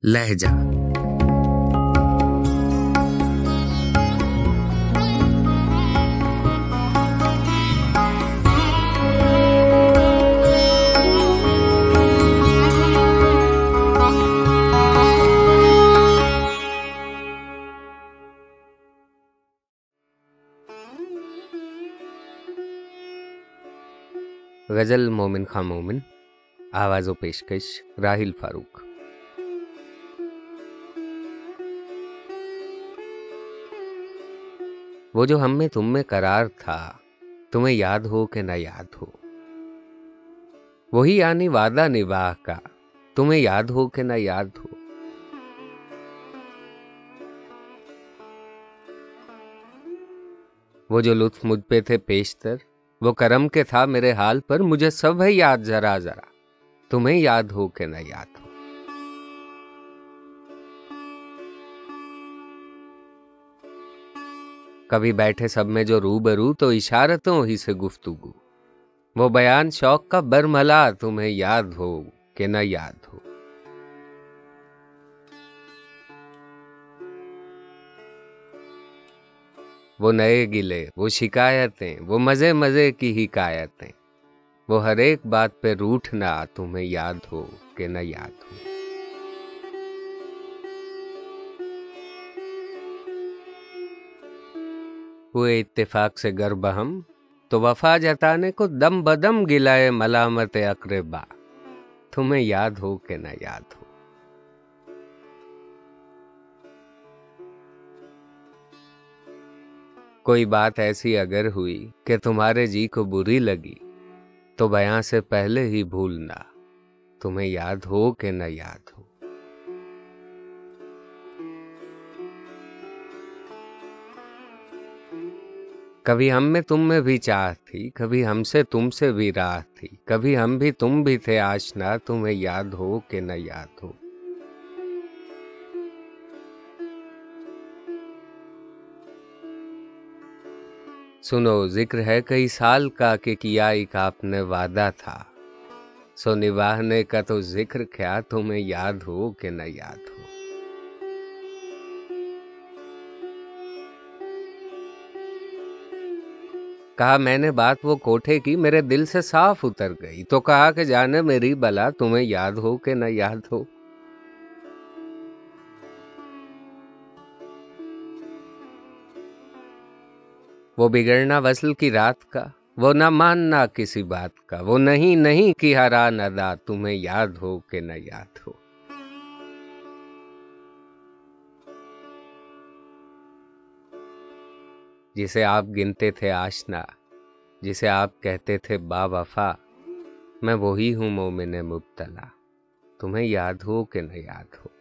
लहजा। गजल मोमिन खां मोमिन, आवाज़ो पेशकश राहिल फारूक। वो जो हम में तुम में करार था, तुम्हें याद हो कि न याद हो, वही यानी वादा निभाह का, तुम्हें याद हो कि न याद हो। वो जो लुत्फ मुझ पे थे पेशतर, वो करम के था मेरे हाल पर, मुझे सब है याद जरा जरा, तुम्हें याद हो कि न याद हो। कभी बैठे सब में जो रूबरू, तो इशारतों ही से गुफ्तगू, वो बयान शौक का बरमला, तुम्हें याद हो कि न याद हो। वो नए गिले, वो शिकायतें, वो मजे मजे की हिकायतें, वो हर एक बात पे रूठना, तुम्हें याद हो कि न याद हो। हुए इत्तेफाक से गर बहम, तो वफा जताने को दम बदम गिलाए मलामत अक़रबा, तुम्हें याद हो कि न याद हो। कोई बात ऐसी अगर हुई कि तुम्हारे जी को बुरी लगी, तो बयां से पहले ही भूलना, तुम्हें याद हो कि न याद हो। कभी हम में तुम में भी चाह थी, कभी हमसे तुमसे भी राह थी, कभी हम भी तुम भी थे आशना, तुम्हें याद हो कि न याद हो। सुनो जिक्र है कई साल का कि किया एक आपने वादा था, सो निभाने का तो जिक्र क्या, तुम्हें याद हो कि न याद हो। कहा मैंने बात वो कोठे की, मेरे दिल से साफ उतर गई, तो कहा कि जाने मेरी बला, तुम्हें याद हो कि न याद हो। वो बिगड़ना वस्ल की रात का, वो न मानना किसी बात का, वो नहीं नहीं की हरा नदा, तुम्हें याद हो कि न याद हो। जिसे आप गिनते थे आशना, जिसे आप कहते थे बावफा, मैं वही हूँ मोमिन मुब्तला, तुम्हें याद हो कि न याद हो।